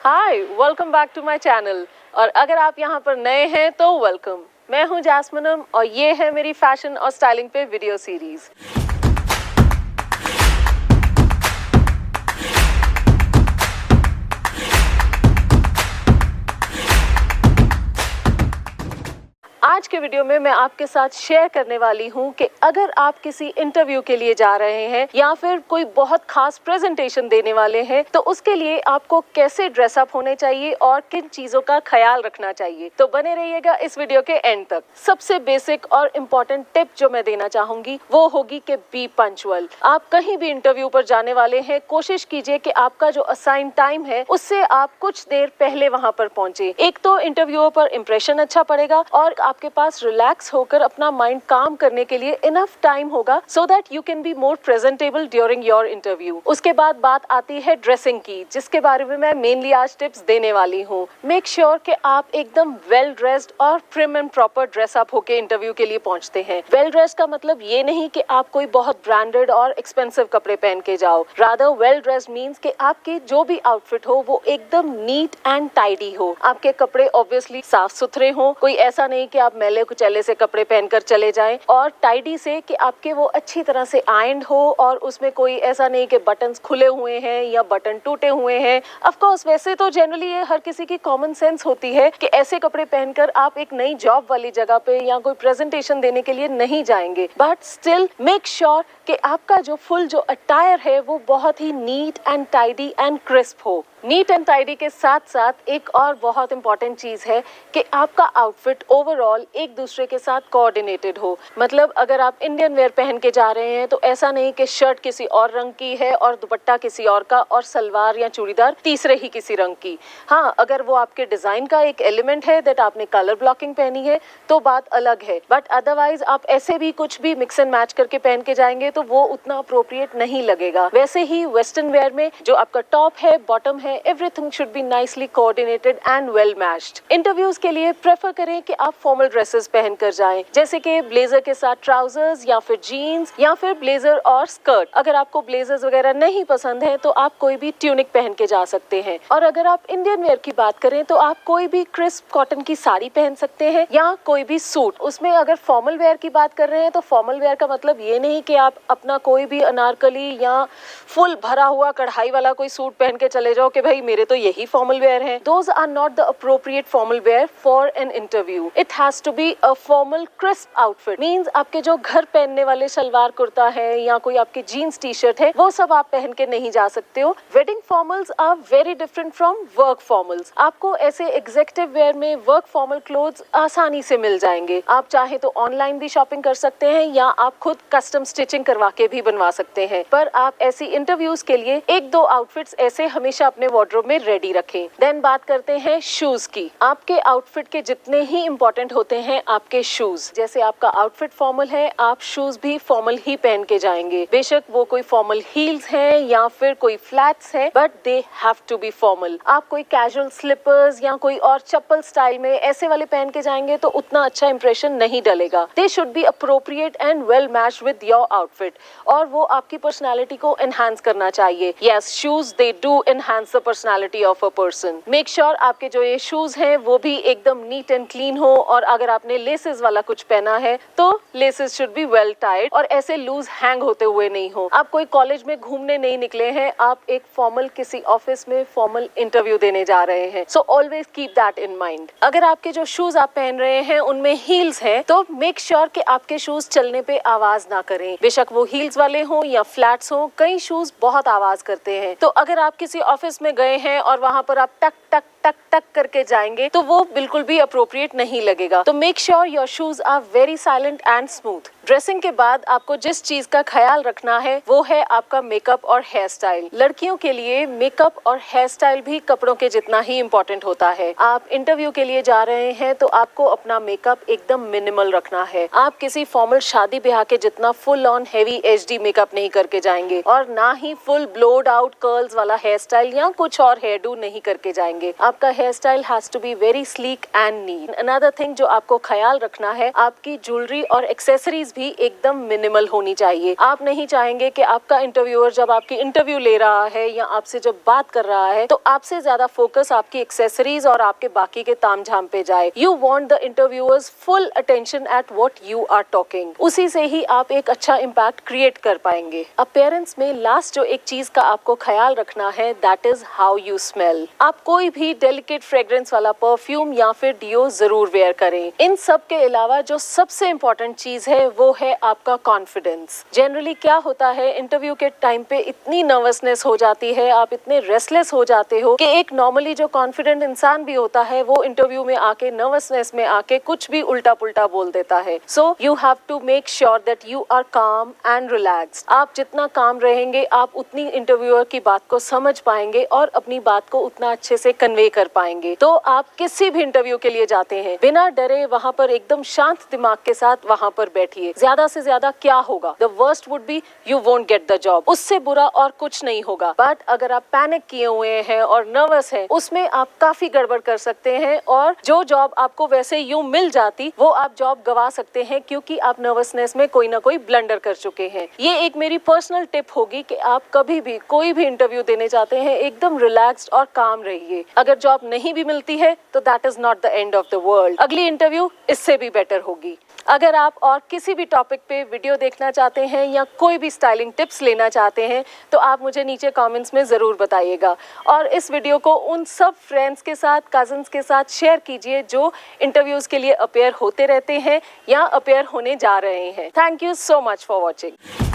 Hi, welcome back to my channel. और अगर आप यहाँ पर नए हैं तो वेलकम। मैं हूँ जैस्मिनम और ये है मेरी फैशन और स्टाइलिंग पे वीडियो सीरीज। आज के वीडियो में मैं आपके साथ शेयर करने वाली हूँ कि अगर आप किसी इंटरव्यू के लिए जा रहे हैं या फिर कोई बहुत खास प्रेजेंटेशन देने वाले हैं तो उसके लिए आपको कैसे ड्रेसअप होने चाहिए और किन चीजों का ख्याल रखना चाहिए। तो बने रहिएगा इस वीडियो के एंड तक। सबसे बेसिक और इम्पोर्टेंट टिप जो मैं देना चाहूंगी वो होगी कि बी पंक्चुअल। आप कहीं भी इंटरव्यू पर जाने वाले हैं, कोशिश कीजिए कि आपका जो असाइन टाइम है उससे आप कुछ देर पहले वहां पर पहुंचे। एक तो इंटरव्यूअर पर इंप्रेशन अच्छा पड़ेगा और आपके पास रिलैक्स होकर अपना माइंड काम करने के लिए इनफ टाइम होगा so that you can be more presentable during your interview. उसके बाद बात आती है ड्रेसिंग की, जिसके बारे में मैं मेनली आज टिप्स देने वाली हूँ। मेक श्योर कि आप एकदम वेल ड्रेस्ड और प्रिम एंड प्रॉपर ड्रेसअप होके इंटरव्यू के लिए पहुंचते हैं। वेल ड्रेस्ड का मतलब ये नहीं कि आप कोई बहुत ब्रांडेड और एक्सपेंसिव कपड़े पहन के जाओ। रादर वेल ड्रेस्ड मीन्स कि आपकी जो भी आउटफिट हो वो एकदम नीट एंड टाइडी हो। आपके कपड़े ऑब्वियसली साफ सुथरे हो, कोई ऐसा नहीं कि आप मैले कुचैले से कपड़े पहनकर चले जाएं, और टाइडी से कि आपके वो अच्छी तरह से आयरन हो और उसमें कोई ऐसा नहीं कि बटन्स खुले हुए हैं या बटन टूटे हुए हैं। ऑफ कोर्स वैसे तो जनरली ये हर किसी की कॉमन सेंस होती है कि ऐसे कपड़े पहनकर आप एक नई जॉब वाली जगह पे या कोई प्रेजेंटेशन देने के लिए नहीं जाएंगे, बट स्टिल मेक श्योर कि आपका जो फुल जो अटायर है वो बहुत ही neat and tidy and crisp हो। नीट एंड टाइडी के साथ साथ एक और बहुत इंपॉर्टेंट चीज है कि आपका आउटफिट ओवरऑल एक दूसरे के साथ कोऑर्डिनेटेड हो। मतलब अगर आप इंडियन वेयर पहन के जा रहे हैं तो ऐसा नहीं कि शर्ट किसी और रंग की है और दुपट्टा किसी और का और सलवार या चूड़ीदार तीसरे ही किसी रंग की। हाँ, अगर वो आपके डिजाइन का एक एलिमेंट है दैट आपने कलर ब्लॉकिंग पहनी है तो बात अलग है, बट अदरवाइज आप ऐसे भी कुछ भी मिक्स एंड मैच करके पहन के जाएंगे तो वो उतना अप्रोप्रिएट नहीं लगेगा। वैसे ही वेस्टर्न वेयर में जो आपका टॉप है, बॉटम है, everything should be nicely coordinated and well matched। Interviews के लिए प्रेफर करें कि आप फॉर्मल ड्रेसेस पहनकर जाएं, जैसे कि ब्लेजर के साथ ट्राउजर्स या फिर जीन्स या फिर ब्लेजर और स्कर्ट। अगर आपको ब्लेजर्स वगैरह नहीं पसंद है तो आप कोई भी ट्यूनिक पहन के जा सकते हैं। और अगर आप इंडियन वेयर की बात करें तो आप कोई भी क्रिस्प कॉटन की साड़ी पहन सकते हैं या कोई भी सूट। उसमें अगर फॉर्मल वेयर की बात कर रहे हैं तो फॉर्मल वेयर का मतलब ये नहीं कि आप अपना कोई भी अनारकली या फुल भरा हुआ कढ़ाई वाला कोई सूट पहन के चले जाओ कि भाई मेरे तो यही फॉर्मल वेयर है। Those are not the appropriate formal wear for an interview. It has to be a formal crisp outfit. Means आपके जो घर पहनने वाले सलवार कुर्ता है या कोई आपकी जीन्स टी शर्ट है वो सब आप पहन के नहीं जा सकते हो। Wedding formals are very different from work formals. आपको ऐसे एग्जीक्यूटिव वेयर में वर्क फॉर्मल क्लोथ्स आसानी से मिल जाएंगे। आप चाहे तो ऑनलाइन भी शॉपिंग कर सकते हैं या आप खुद कस्टम स्टिचिंग करवा के भी बनवा सकते हैं। पर आप ऐसी इंटरव्यूज के लिए एक दो आउटफिट्स ऐसे हमेशा अपने वार्डरोब में रेडी रखें। देन बात करते हैं शूज की। आपके आउटफिट के जितने ही इंपॉर्टेंट होते हैं आपके शूज। जैसे आपका आउटफिट फॉर्मल है, आप शूज भी फॉर्मल ही पहन के जाएंगे। बेशक वो कोई फॉर्मल हील्स हैं या फिर कोई फ्लैट्स हैं, but they have to be formal. आप कोई कैजुअल स्लीपर्स या कोई और चप्पल स्टाइल में ऐसे वाले पहन के जाएंगे तो उतना अच्छा इंप्रेशन नहीं डलेगा। They should be appropriate and well matched with your outfit और वो आपकी पर्सनैलिटी को एनहांस करना चाहिए। Yes, shoes they do enhance the personality of a person. Make sure आपके जो ये शूज हैं वो भी एकदम नीट एंड क्लीन हो, और अगर आपने लेसेस वाला कुछ पहना है तो laces should be well tied और ऐसे लूज हैंग होते हुए नहीं हो। आप कोई कॉलेज में घूमने नहीं निकले हैं, आप एक फॉर्मल किसी ऑफिस में फॉर्मल इंटरव्यू देने जा रहे हैं। So always keep that in mind. अगर आपके जो शूज आप पहन रहे हैं उनमें हील्स हैं तो मेक श्योर कि आपके शूज चलने पे आवाज ना करें। बेशक वो हील्स वाले हो या फ्लैट्स हो, कई शूज बहुत आवाज करते हैं। तो अगर आप किसी ऑफिस में गए हैं और वहां पर आप टक टक टक टक करके जाएंगे तो वो बिल्कुल भी अप्रोप्रिएट नहीं लगेगा। तो make sure your shoes are very silent and smooth. Dressing के बाद आपको जिस चीज का ख्याल रखना है वो है आपका मेकअप और हेयर स्टाइल। लड़कियों के लिए मेकअप और हेयर स्टाइल भी कपड़ों के जितना ही इम्पोर्टेंट होता है। आप इंटरव्यू के लिए जा रहे हैं तो आपको अपना मेकअप एकदम मिनिमल रखना है। आप किसी फॉर्मल शादी ब्याह के जितना full on heavy HD makeup नहीं करके जाएंगे और ना ही फुल ब्लोड आउट कर्ल्स वाला हेयर स्टाइल या कुछ और हेयर डू नहीं करके जाएंगे। आपका hair style has to be very sleek and neat. Another thing जो आपको ख्याल रखना है, आपकी ज्वेलरी और एक्सेसरीज भी एकदम मिनिमल होनी चाहिए। आप नहीं चाहेंगे कि आपका इंटरव्यूअर जब आपकी इंटरव्यू ले रहा है या आपसे जब बात कर रहा है तो आपसे ज्यादा फोकस आपकी एक्सेसरीज और आपके बाकी के तामझाम पे जाए। You want the interviewer's full attention at what you are talking. उसी से ही आप एक अच्छा इम्पैक्ट क्रिएट कर पाएंगे। अपीयरेंस में लास्ट जो एक चीज का आपको ख्याल रखना है that is how you smell. आप कोई भी डेलिकेट फ्रेग्रेंस वाला परफ्यूम या फिर डियो जरूर वेयर करें। इन सब के अलावा जो सबसे इम्पोर्टेंट चीज है वो है आपका कॉन्फिडेंस। जनरली क्या होता है, इंटरव्यू के टाइम पे इतनी नर्वसनेस हो जाती है, आप इतने रेस्टलेस हो जाते हो कि एक नॉर्मली जो कॉन्फिडेंट इंसान भी होता है वो इंटरव्यू में आके नर्वसनेस में आके कुछ भी उल्टा पुल्टा बोल देता है। So you have to make sure that you are calm and relaxed. आप जितना काम रहेंगे आप उतनी इंटरव्यूअर की बात को समझ पाएंगे और अपनी बात को उतना अच्छे से कन्वे कर पाएंगे। तो आप किसी भी इंटरव्यू के लिए जाते हैं बिना डरे वहां पर एकदम शांत दिमाग के साथ वहां पर बैठिए। ज्यादा से ज्यादा क्या होगा, the worst would be you won't get the job. उससे बुरा और कुछ नहीं होगा। बट अगर आप पैनिक किए हुए हैं और नर्वस हैं, उसमें आप काफी गड़बड़ कर सकते हैं और जो जॉब आपको वैसे यूं मिल जाती वो आप जॉब गवा सकते हैं क्योंकि आप नर्वसनेस में कोई ना कोई ब्लंडर कर चुके हैं। ये एक मेरी पर्सनल टिप होगी कि आप कभी भी कोई भी इंटरव्यू देने जाते हैं एकदम रिलैक्स्ड और काम रहिए। अगर जॉब नहीं भी मिलती है तो that is not the end of the world. अगली इंटरव्यू इससे भी बेटर होगी। अगर आप और किसी भी टॉपिक पे वीडियो देखना चाहते हैं या कोई भी स्टाइलिंग टिप्स लेना चाहते हैं तो आप मुझे नीचे कमेंट्स में जरूर बताइएगा और इस वीडियो को उन सब फ्रेंड्स के साथ, कजिन्स के साथ शेयर कीजिए जो इंटरव्यूज के लिए अपेयर होते रहते हैं या अपेयर होने जा रहे हैं। Thank you so much for watching.